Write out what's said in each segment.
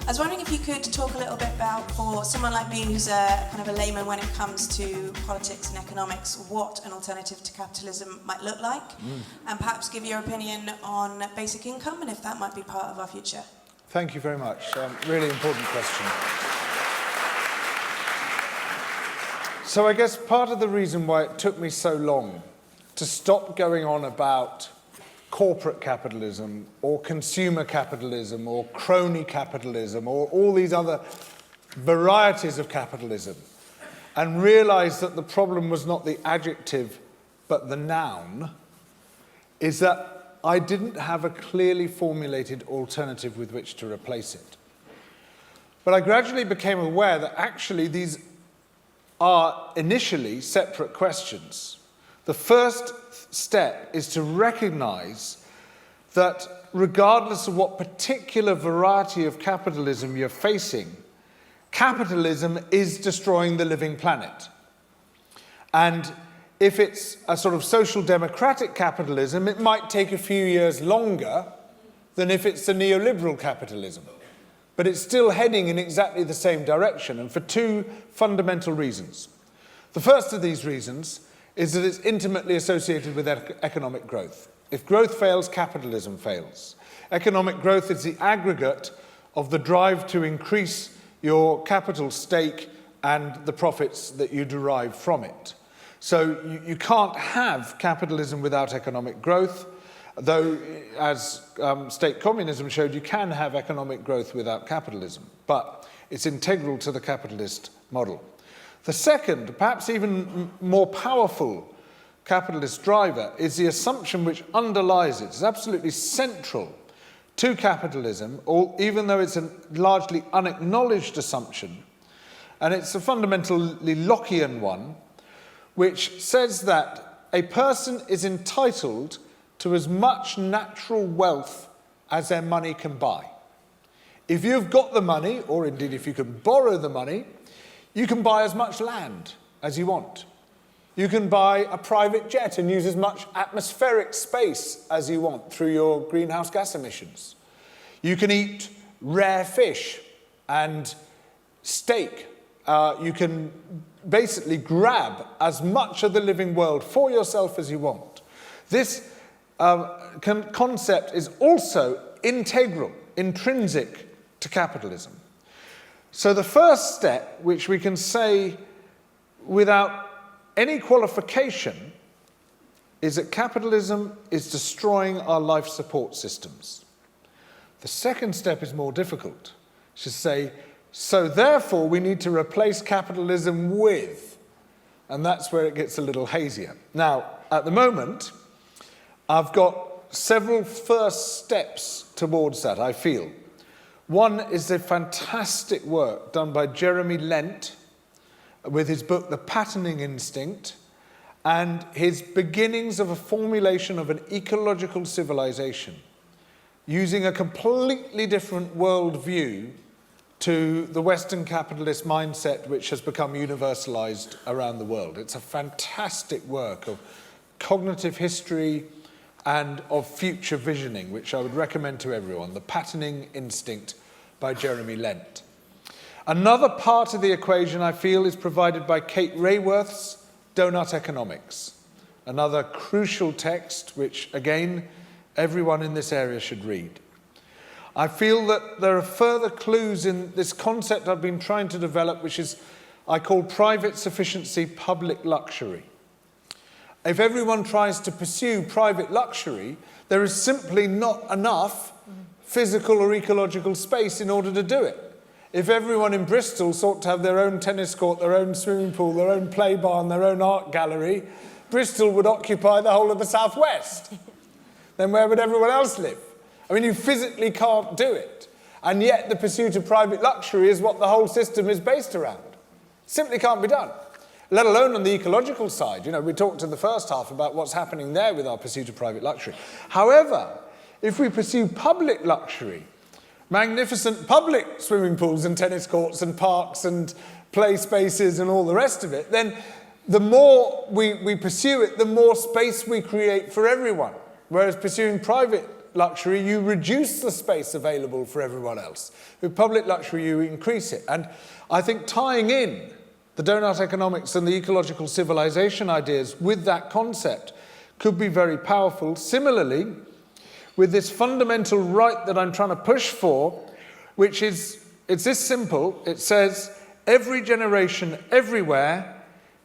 I was wondering if you could talk a little bit about, for someone like me who's a kind of a layman when it comes to politics and economics, what an alternative to capitalism might look like, and perhaps give your opinion on basic income and if that might be part of our future. Thank you very much. Really important question. So I guess part of the reason why it took me so long to stop going on about corporate capitalism or consumer capitalism or crony capitalism or all these other varieties of capitalism and realize that the problem was not the adjective but the noun is that I didn't have a clearly formulated alternative with which to replace it. But I gradually became aware that actually these are initially separate questions. The first step is to recognize that regardless of what particular variety of capitalism you're facing, capitalism is destroying the living planet. And if it's a sort of social democratic capitalism, it might take a few years longer than if it's a neoliberal capitalism. But it's still heading in exactly the same direction, and for two fundamental reasons. The first of these reasons is that it's intimately associated with economic growth. If growth fails, capitalism fails. Economic growth is the aggregate of the drive to increase your capital stake and the profits that you derive from it. So you can't have capitalism without economic growth, though, as state communism showed, you can have economic growth without capitalism, but it's integral to the capitalist model. The second, perhaps even more powerful capitalist driver is the assumption which underlies it. It's absolutely central to capitalism, even though it's a largely unacknowledged assumption, and it's a fundamentally Lockean one, which says that a person is entitled to as much natural wealth as their money can buy. If you've got the money, or indeed if you can borrow the money, you can buy as much land as you want. You can buy a private jet and use as much atmospheric space as you want through your greenhouse gas emissions. You can eat rare fish and steak. You can basically grab as much of the living world for yourself as you want. This concept is also integral, intrinsic to capitalism. So the first step, which we can say without any qualification, is that capitalism is destroying our life support systems. The second step is more difficult. It's to say, so therefore we need to replace capitalism with, and that's where it gets a little hazier. Now, at the moment, I've got several first steps towards that, I feel. One is the fantastic work done by Jeremy Lent with his book, The Patterning Instinct, and his beginnings of a formulation of an ecological civilization, using a completely different worldview to the Western capitalist mindset which has become universalized around the world. It's a fantastic work of cognitive history and of future visioning, which I would recommend to everyone, The Patterning Instinct by Jeremy Lent. Another part of the equation, I feel, is provided by Kate Raworth's Donut Economics, another crucial text which, again, everyone in this area should read. I feel that there are further clues in this concept I've been trying to develop, which is I call private sufficiency public luxury. If everyone tries to pursue private luxury, there is simply not enough physical or ecological space in order to do it. If everyone in Bristol sought to have their own tennis court, their own swimming pool, their own play barn, their own art gallery, Bristol would occupy the whole of the southwest. Then where would everyone else live? I mean, you physically can't do it. And yet the pursuit of private luxury is what the whole system is based around. Simply can't be done. Let alone on the ecological side. You know, we talked in the first half about what's happening there with our pursuit of private luxury. However, if we pursue public luxury, magnificent public swimming pools and tennis courts and parks and play spaces and all the rest of it, then the more we pursue it, the more space we create for everyone. Whereas pursuing private luxury, you reduce the space available for everyone else. With public luxury, you increase it. And I think tying in the donut economics and the ecological civilization ideas with that concept could be very powerful. Similarly, with this fundamental right that I'm trying to push for, which is, it's this simple. It says every generation everywhere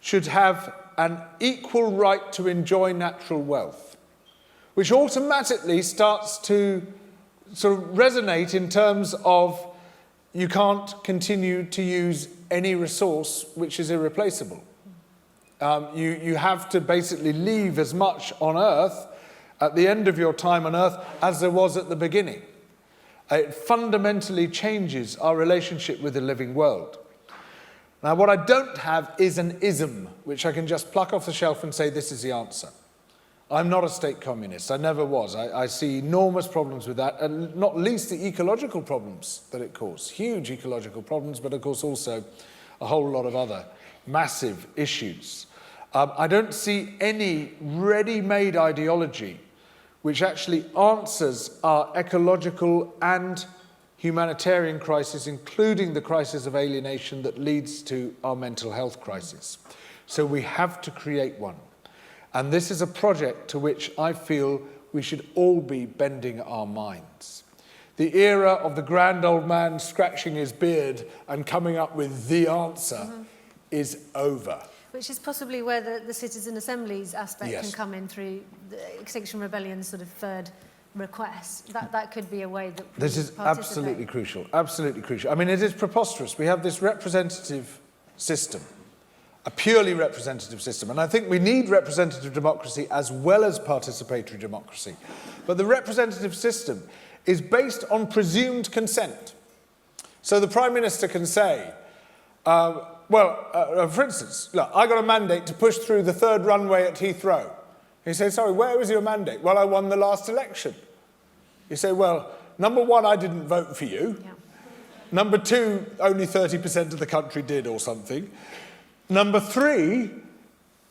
should have an equal right to enjoy natural wealth, which automatically starts to sort of resonate in terms of you can't continue to use any resource which is irreplaceable. You have to basically leave as much on Earth at the end of your time on Earth as there was at the beginning. It fundamentally changes our relationship with the living world. Now, what I don't have is an ism, which I can just pluck off the shelf and say this is the answer. I'm not a state communist. I never was. I see enormous problems with that, and not least the ecological problems that it caused. Huge ecological problems, but of course also a whole lot of other massive issues. I don't see any ready-made ideology which actually answers our ecological and humanitarian crisis, including the crisis of alienation that leads to our mental health crisis. So we have to create one. And this is a project to which I feel we should all be bending our minds. The era of the grand old man scratching his beard and coming up with the answer is over. Which is possibly where the citizen assemblies aspect Yes. can come in through the Extinction Rebellion's sort of third request. That could be a way that we This is participate. absolutely crucial, absolutely crucial. I mean, it is preposterous. We have this representative system, a purely representative system, and I think we need representative democracy as well as participatory democracy. But the representative system is based on presumed consent. So the Prime Minister can say, for instance, look, I got a mandate to push through the third runway at Heathrow. He says, sorry, where was your mandate? Well, I won the last election. You say, well, number one, I didn't vote for you. Yeah. Number two, only 30% of the country did or something. Number three,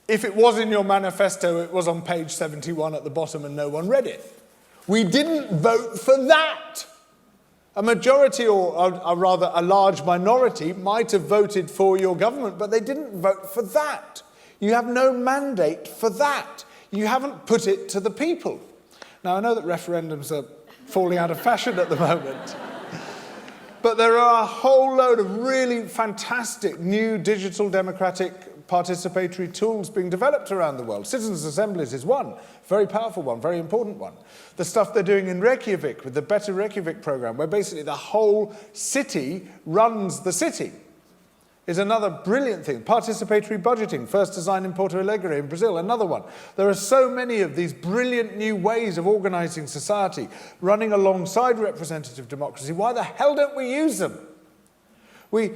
if it was in your manifesto, it was on page 71 at the bottom and no one read it. We didn't vote for that. A majority, or rather a large minority, might have voted for your government, but they didn't vote for that. You have no mandate for that. You haven't put it to the people. Now, I know that referendums are falling out of fashion at the moment, but there are a whole load of really fantastic new digital democratic participatory tools being developed around the world. Citizens' assemblies is one, very powerful one, very important one. The stuff they're doing in Reykjavik with the Better Reykjavik program, where basically the whole city runs the city, is another brilliant thing. Participatory budgeting, first designed in Porto Alegre in Brazil, another one. There are so many of these brilliant new ways of organizing society running alongside representative democracy. Why the hell don't we use them? We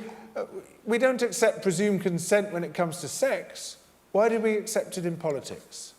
don't accept presumed consent when it comes to sex. Why do we accept it in politics?